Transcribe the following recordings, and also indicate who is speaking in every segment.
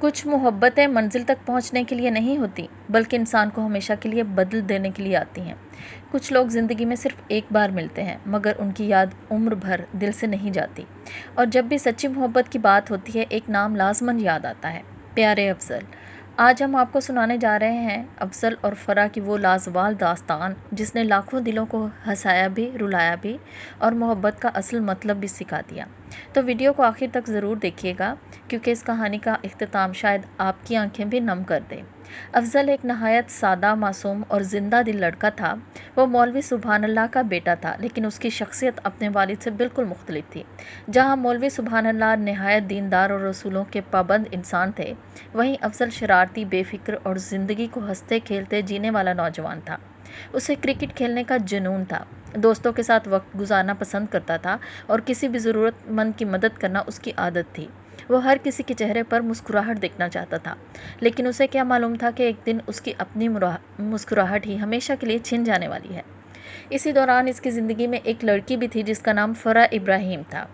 Speaker 1: کچھ محبتیں منزل تک پہنچنے کے لیے نہیں ہوتی بلکہ انسان کو ہمیشہ کے لیے بدل دینے کے لیے آتی ہیں۔ کچھ لوگ زندگی میں صرف ایک بار ملتے ہیں مگر ان کی یاد عمر بھر دل سے نہیں جاتی، اور جب بھی سچی محبت کی بات ہوتی ہے ایک نام لازماً یاد آتا ہے، پیارے افضل۔ آج ہم آپ کو سنانے جا رہے ہیں افضل اور فرح کی وہ لازوال داستان جس نے لاکھوں دلوں کو ہنسایا بھی، رلایا بھی اور محبت کا اصل مطلب بھی سکھا دیا۔ تو ویڈیو کو آخر تک ضرور دیکھیے گا کیونکہ اس کہانی کا اختتام شاید آپ کی آنکھیں بھی نم کر دے۔ افضل ایک نہایت سادہ، معصوم اور زندہ دل لڑکا تھا۔ وہ مولوی سبحان اللہ کا بیٹا تھا، لیکن اس کی شخصیت اپنے والد سے بالکل مختلف تھی۔ جہاں مولوی سبحان اللہ نہایت دیندار اور رسولوں کے پابند انسان تھے، وہیں افضل شرارتی، بے فکر اور زندگی کو ہنستے کھیلتے جینے والا نوجوان تھا۔ اسے کرکٹ کھیلنے کا جنون تھا، دوستوں کے ساتھ وقت گزارنا پسند کرتا تھا اور کسی بھی ضرورت مند کی مدد کرنا اس کی عادت تھی۔ وہ ہر کسی کے چہرے پر مسکراہٹ دیکھنا چاہتا تھا، لیکن اسے کیا معلوم تھا کہ ایک دن اس کی اپنی مسکراہٹ ہی ہمیشہ کے لیے چھن جانے والی ہے۔ اسی دوران اس کی زندگی میں ایک لڑکی بھی تھی جس کا نام فرح ابراہیم تھا۔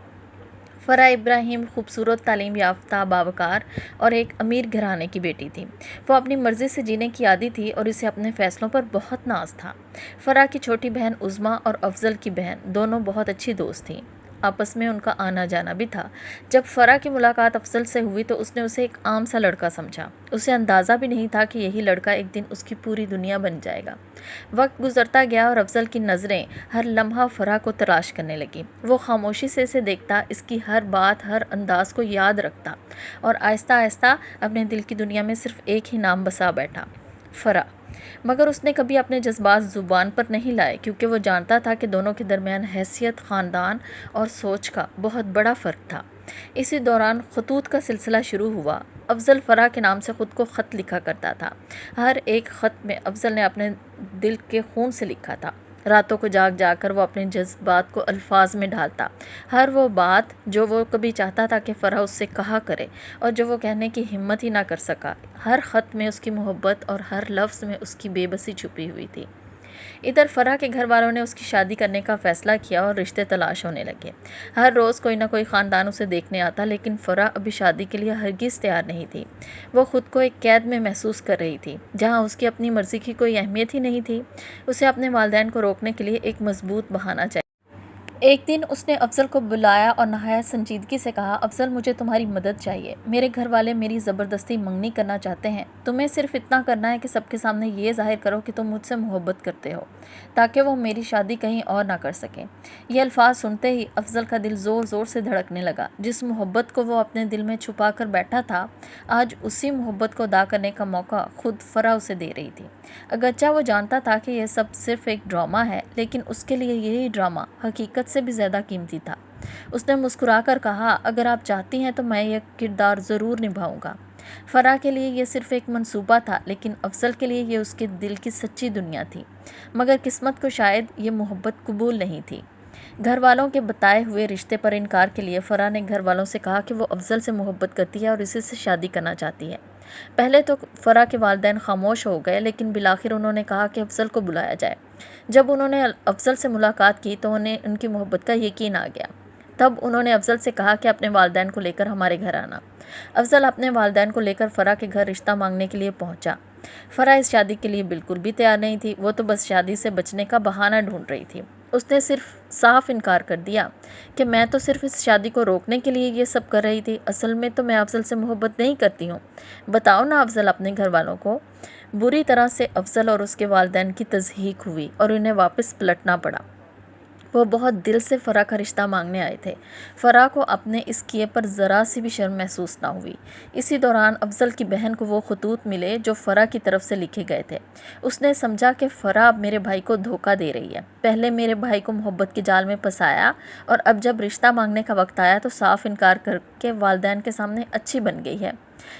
Speaker 1: فرح ابراہیم خوبصورت، تعلیم یافتہ، باوقار اور ایک امیر گھرانے کی بیٹی تھی۔ وہ اپنی مرضی سے جینے کی عادی تھی اور اسے اپنے فیصلوں پر بہت ناز تھا۔ فرح کی چھوٹی بہن عظمیٰ اور افضل کی بہن دونوں بہت اچھی دوست تھیں۔ آپس میں ان کا آنا جانا بھی تھا۔ جب فرح کی ملاقات افضل سے ہوئی تو اس نے اسے ایک عام سا لڑکا سمجھا۔ اسے اندازہ بھی نہیں تھا کہ یہی لڑکا ایک دن اس کی پوری دنیا بن جائے گا۔ وقت گزرتا گیا اور افضل کی نظریں ہر لمحہ فرح کو تلاش کرنے لگیں۔ وہ خاموشی سے اسے دیکھتا، اس کی ہر بات، ہر انداز کو یاد رکھتا اور آہستہ آہستہ اپنے دل کی دنیا میں صرف ایک ہی نام بسا بیٹھا، فرح۔ مگر اس نے کبھی اپنے جذبات زبان پر نہیں لائے کیونکہ وہ جانتا تھا کہ دونوں کے درمیان حیثیت، خاندان اور سوچ کا بہت بڑا فرق تھا۔ اسی دوران خطوط کا سلسلہ شروع ہوا۔ افضل فرح کے نام سے خود کو خط لکھا کرتا تھا۔ ہر ایک خط میں افضل نے اپنے دل کے خون سے لکھا تھا۔ راتوں کو جاگ جا کر وہ اپنے جذبات کو الفاظ میں ڈھالتا، ہر وہ بات جو وہ کبھی چاہتا تھا کہ فرح اس سے کہا کرے اور جو وہ کہنے کی ہمت ہی نہ کر سکا۔ ہر خط میں اس کی محبت اور ہر لفظ میں اس کی بے بسی چھپی ہوئی تھی۔ ادھر فرح کے گھر والوں نے اس کی شادی کرنے کا فیصلہ کیا اور رشتے تلاش ہونے لگے۔ ہر روز کوئی نہ کوئی خاندان اسے دیکھنے آتا، لیکن فرح ابھی شادی کے لیے ہرگز تیار نہیں تھی۔ وہ خود کو ایک قید میں محسوس کر رہی تھی جہاں اس کی اپنی مرضی کی کوئی اہمیت ہی نہیں تھی۔ اسے اپنے والدین کو روکنے کے لیے ایک مضبوط بہانہ چاہیے۔ ایک دن اس نے افضل کو بلایا اور نہایت سنجیدگی سے کہا، افضل مجھے تمہاری مدد چاہیے۔ میرے گھر والے میری زبردستی منگنی کرنا چاہتے ہیں۔ تمہیں صرف اتنا کرنا ہے کہ سب کے سامنے یہ ظاہر کرو کہ تم مجھ سے محبت کرتے ہو تاکہ وہ میری شادی کہیں اور نہ کر سکیں۔ یہ الفاظ سنتے ہی افضل کا دل زور زور سے دھڑکنے لگا۔ جس محبت کو وہ اپنے دل میں چھپا کر بیٹھا تھا، آج اسی محبت کو ادا کرنے کا موقع خود فرح اسے دے رہی تھی۔ اگرچہ وہ جانتا تھا کہ یہ سب صرف ایک ڈرامہ ہے، لیکن اس کے لیے یہی ڈرامہ حقیقت سے بھی زیادہ قیمتی تھا۔ اس نے مسکرا کر کہا، اگر آپ چاہتی ہیں تو میں یہ کردار ضرور نبھاؤں گا۔ فرح کے لیے یہ صرف ایک منصوبہ تھا، لیکن افضل کے لیے یہ اس کے دل کی سچی دنیا تھی۔ مگر قسمت کو شاید یہ محبت قبول نہیں تھی۔ گھر والوں کے بتائے ہوئے رشتے پر انکار کے لیے فرح نے گھر والوں سے کہا کہ وہ افضل سے محبت کرتی ہے اور اسی سے شادی کرنا چاہتی ہے۔ پہلے تو فرح کے والدین خاموش ہو گئے، لیکن بالآخر انہوں نے کہا کہ افضل کو بلایا جائے۔ جب انہوں نے افضل سے ملاقات کی تو انہیں ان کی محبت کا یقین آ گیا۔ تب انہوں نے افضل سے کہا کہ اپنے والدین کو لے کر ہمارے گھر آنا۔ افضل اپنے والدین کو لے کر فرح کے گھر رشتہ مانگنے کے لیے پہنچا۔ فرح اس شادی کے لیے بالکل بھی تیار نہیں تھی، وہ تو بس شادی سے بچنے کا بہانہ ڈھونڈ رہی تھی۔ اس نے صرف صاف انکار کر دیا کہ میں تو صرف اس شادی کو روکنے کے لیے یہ سب کر رہی تھی، اصل میں تو میں افضل سے محبت نہیں کرتی ہوں۔ بتاؤ نا افضل اپنے گھر والوں کو۔ بری طرح سے افضل اور اس کے والدین کی تضحیک ہوئی اور انہیں واپس پلٹنا پڑا۔ وہ بہت دل سے فرح کا رشتہ مانگنے آئے تھے۔ فرح کو اپنے اس کیے پر ذرا سی بھی شرم محسوس نہ ہوئی۔ اسی دوران افضل کی بہن کو وہ خطوط ملے جو فرح کی طرف سے لکھے گئے تھے۔ اس نے سمجھا کہ فرح اب میرے بھائی کو دھوکہ دے رہی ہے۔ پہلے میرے بھائی کو محبت کے جال میں پھنسایا اور اب جب رشتہ مانگنے کا وقت آیا تو صاف انکار کر کے والدین کے سامنے اچھی بن گئی ہے۔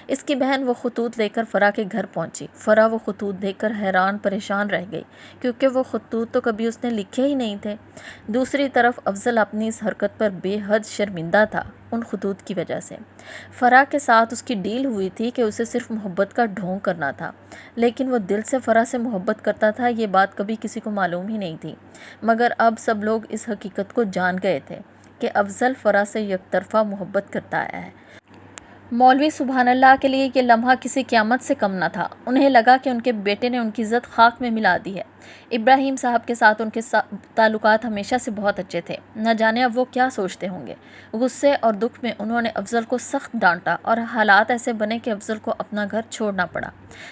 Speaker 1: اس کی بہن وہ خطوط لے کر فرح کے گھر پہنچی۔ فرح وہ خطوط دیکھ کر حیران پریشان رہ گئی کیونکہ وہ خطوط تو کبھی اس نے لکھے ہی نہیں تھے۔ دوسری طرف افضل اپنی اس حرکت پر بے حد شرمندہ تھا، ان خطوط کی وجہ سے۔ فرح کے ساتھ اس کی ڈیل ہوئی تھی کہ اسے صرف محبت کا ڈھونگ کرنا تھا، لیکن وہ دل سے فرح سے محبت کرتا تھا، یہ بات کبھی کسی کو معلوم ہی نہیں تھی۔ مگر اب سب لوگ اس حقیقت کو جان گئے تھے کہ افضل فرح سے یک طرفہ محبت کرتا آیا ہے۔ مولوی سبحان اللہ کے لیے یہ لمحہ کسی قیامت سے کم نہ تھا۔ انہیں لگا کہ ان کے بیٹے نے ان کی عزت خاک میں ملا دی ہے۔ ابراہیم صاحب کے ساتھ ان کے تعلقات ہمیشہ سے بہت اچھے تھے، نہ جانے اب وہ کیا سوچتے ہوں گے۔ غصے اور دکھ میں انہوں نے افضل کو سخت ڈانٹا اور حالات ایسے بنے کہ افضل کو اپنا گھر چھوڑنا پڑا۔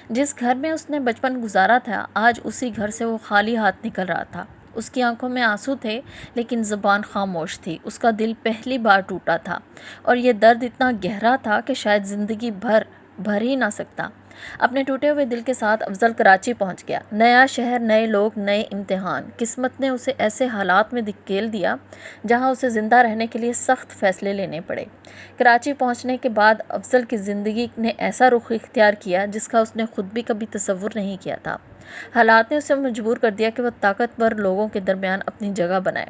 Speaker 1: جس گھر میں اس نے بچپن گزارا تھا، آج اسی گھر سے وہ خالی ہاتھ نکل رہا تھا۔ اس کی آنکھوں میں آنسو تھے، لیکن زبان خاموش تھی۔ اس کا دل پہلی بار ٹوٹا تھا، اور یہ درد اتنا گہرا تھا کہ شاید زندگی بھر ہی نہ سکتا۔ اپنے ٹوٹے ہوئے دل کے ساتھ افضل کراچی پہنچ گیا۔ نیا شہر، نئے لوگ، نئے امتحان۔ قسمت نے اسے ایسے حالات میں دھکیل دیا جہاں اسے زندہ رہنے کے لیے سخت فیصلے لینے پڑے۔ کراچی پہنچنے کے بعد افضل کی زندگی نے ایسا رخ اختیار کیا جس کا اس نے خود بھی کبھی تصور نہیں کیا تھا۔ حالات نے اسے مجبور کر دیا کہ وہ طاقتور لوگوں کے درمیان اپنی جگہ بنائے۔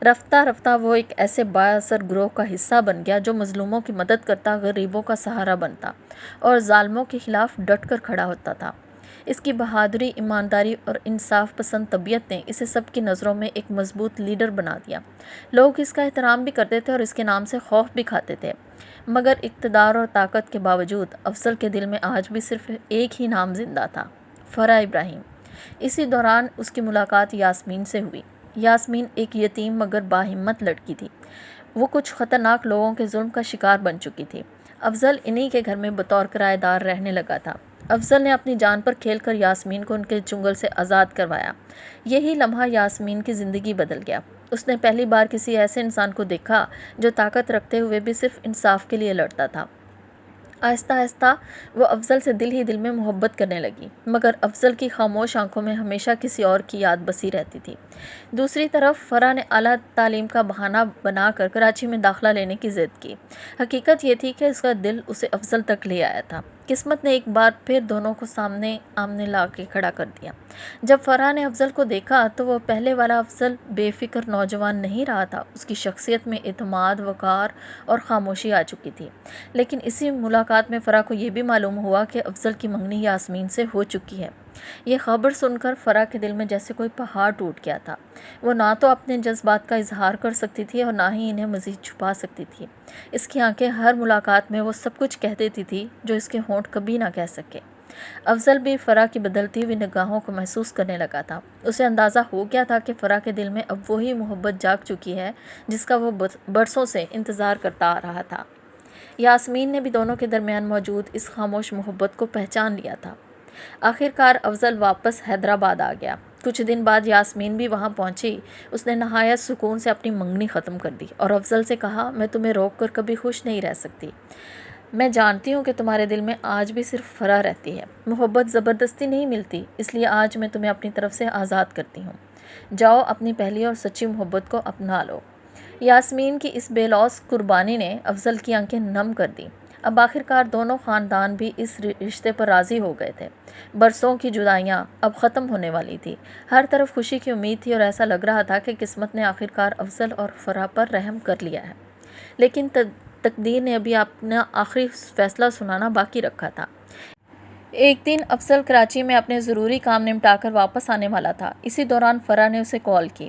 Speaker 1: رفتہ رفتہ وہ ایک ایسے بااثر گروہ کا حصہ بن گیا جو مظلوموں کی مدد کرتا، غریبوں کا سہارا بنتا اور ظالموں کے خلاف ڈٹ کر کھڑا ہوتا تھا۔ اس کی بہادری، ایمانداری اور انصاف پسند طبیعت نے اسے سب کی نظروں میں ایک مضبوط لیڈر بنا دیا۔ لوگ اس کا احترام بھی کرتے تھے اور اس کے نام سے خوف بھی کھاتے تھے۔ مگر اقتدار اور طاقت کے باوجود افضل کے دل میں آج بھی صرف ایک ہی نام زندہ تھا: فرح ابراہیم۔ اسی دوران اس کی ملاقات یاسمین سے ہوئی۔ یاسمین ایک یتیم مگر باہمت لڑکی تھی۔ وہ کچھ خطرناک لوگوں کے ظلم کا شکار بن چکی تھی۔ افضل انہی کے گھر میں بطور کرایہ دار رہنے لگا تھا۔ افضل نے اپنی جان پر کھیل کر یاسمین کو ان کے چنگل سے آزاد کروایا۔ یہی لمحہ یاسمین کی زندگی بدل گیا۔ اس نے پہلی بار کسی ایسے انسان کو دیکھا جو طاقت رکھتے ہوئے بھی صرف انصاف کے لیے لڑتا تھا۔ آہستہ آہستہ وہ افضل سے دل ہی دل میں محبت کرنے لگی، مگر افضل کی خاموش آنکھوں میں ہمیشہ کسی اور کی یاد بسی رہتی تھی۔ دوسری طرف فرح نے اعلیٰ تعلیم کا بہانہ بنا کر کراچی میں داخلہ لینے کی ضد کی۔ حقیقت یہ تھی کہ اس کا دل اسے افضل تک لے آیا تھا۔ قسمت نے ایک بار پھر دونوں کو سامنے آمنے لا کے کھڑا کر دیا۔ جب فرح نے افضل کو دیکھا تو وہ پہلے والا افضل بے فکر نوجوان نہیں رہا تھا۔ اس کی شخصیت میں اعتماد، وقار اور خاموشی آ چکی تھی۔ لیکن اسی ملاقات میں فرح کو یہ بھی معلوم ہوا کہ افضل کی منگنی یاسمین سے ہو چکی ہے۔ یہ خبر سن کر فرح کے دل میں جیسے کوئی پہاڑ ٹوٹ گیا تھا۔ وہ نہ تو اپنے جذبات کا اظہار کر سکتی تھی اور نہ ہی انہیں مزید چھپا سکتی تھی۔ اس کی آنکھیں ہر ملاقات میں وہ سب کچھ کہہ دیتی تھی جو اس کے ہونٹ کبھی نہ کہہ سکے۔ افضل بھی فرح کی بدلتی ہوئی نگاہوں کو محسوس کرنے لگا تھا۔ اسے اندازہ ہو گیا تھا کہ فرح کے دل میں اب وہی محبت جاگ چکی ہے جس کا وہ برسوں سے انتظار کرتا آ رہا تھا۔ یاسمین نے بھی دونوں کے درمیان موجود اس خاموش محبت کو پہچان لیا تھا۔ آخر کار افضل واپس حیدرآباد آ گیا۔ کچھ دن بعد یاسمین بھی وہاں پہنچی۔ اس نے نہایت سکون سے اپنی منگنی ختم کر دی اور افضل سے کہا: میں تمہیں روک کر کبھی خوش نہیں رہ سکتی۔ میں جانتی ہوں کہ تمہارے دل میں آج بھی صرف فرح رہتی ہے۔ محبت زبردستی نہیں ملتی، اس لیے آج میں تمہیں اپنی طرف سے آزاد کرتی ہوں۔ جاؤ، اپنی پہلی اور سچی محبت کو اپنا لو۔ یاسمین کی اس بے لوث قربانی نے افضل کی آنکھیں نم کر دیں۔ اب آخر کار دونوں خاندان بھی اس رشتے پر راضی ہو گئے تھے۔ برسوں کی جدائیاں اب ختم ہونے والی تھی۔ ہر طرف خوشی کی امید تھی اور ایسا لگ رہا تھا کہ قسمت نے آخر کار افضل اور فرح پر رحم کر لیا ہے۔ لیکن تقدیر نے ابھی اپنا آخری فیصلہ سنانا باقی رکھا تھا۔ ایک دن افضل کراچی میں اپنے ضروری کام نمٹا کر واپس آنے والا تھا۔ اسی دوران فرح نے اسے کال کی۔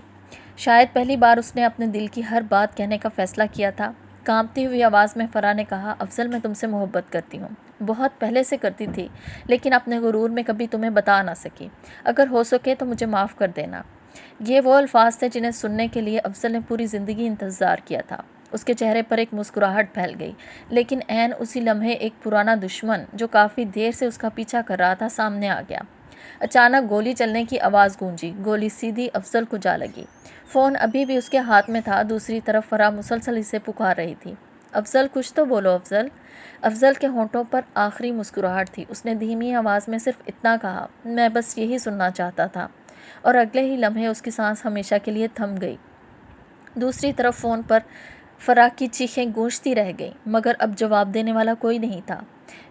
Speaker 1: شاید پہلی بار اس نے اپنے دل کی ہر بات کہنے کا فیصلہ کیا تھا۔ کانپتی ہوئی آواز میں فرح نے کہا: افضل، میں تم سے محبت کرتی ہوں، بہت پہلے سے کرتی تھی، لیکن اپنے غرور میں کبھی تمہیں بتا نہ سکی۔ اگر ہو سکے تو مجھے معاف کر دینا۔ یہ وہ الفاظ تھے جنہیں سننے کے لیے افضل نے پوری زندگی انتظار کیا تھا۔ اس کے چہرے پر ایک مسکراہٹ پھیل گئی، لیکن عین اسی لمحے ایک پرانا دشمن جو کافی دیر سے اس کا پیچھا کر رہا تھا سامنے آ گیا۔ اچانک گولی چلنے کی آواز گونجی۔ گولی سیدھی افضل کو جا لگی۔ فون ابھی بھی اس کے ہاتھ میں تھا۔ دوسری طرف فرح مسلسل اسے پکار رہی تھی: افضل، کچھ تو بولو افضل۔ افضل کے ہونٹوں پر آخری مسکراہٹ تھی۔ اس نے دھیمی آواز میں صرف اتنا کہا: میں بس یہی سننا چاہتا تھا، اور اگلے ہی لمحے اس کی سانس ہمیشہ کے لیے تھم گئی۔ دوسری طرف فون پر فرح کی چیخیں گونجتی رہ گئیں، مگر اب جواب دینے والا کوئی نہیں تھا۔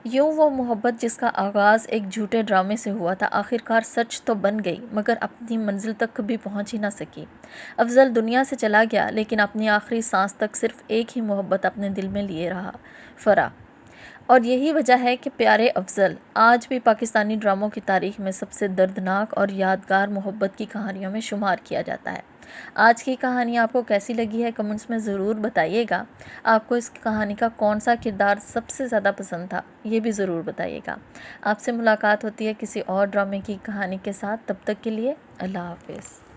Speaker 1: یوں وہ محبت جس کا آغاز ایک جھوٹے ڈرامے سے ہوا تھا آخر کار سچ تو بن گئی، مگر اپنی منزل تک کبھی پہنچ ہی نہ سکی۔ افضل دنیا سے چلا گیا، لیکن اپنی آخری سانس تک صرف ایک ہی محبت اپنے دل میں لیے رہا: فرح۔ اور یہی وجہ ہے کہ پیارے افضل آج بھی پاکستانی ڈراموں کی تاریخ میں سب سے دردناک اور یادگار محبت کی کہانیوں میں شمار کیا جاتا ہے۔ آج کی کہانی آپ کو کیسی لگی ہے کمنٹس میں ضرور بتائیے گا۔ آپ کو اس کہانی کا کون سا کردار سب سے زیادہ پسند تھا یہ بھی ضرور بتائیے گا۔ آپ سے ملاقات ہوتی ہے کسی اور ڈرامے کی کہانی کے ساتھ، تب تک کے لیے اللہ حافظ۔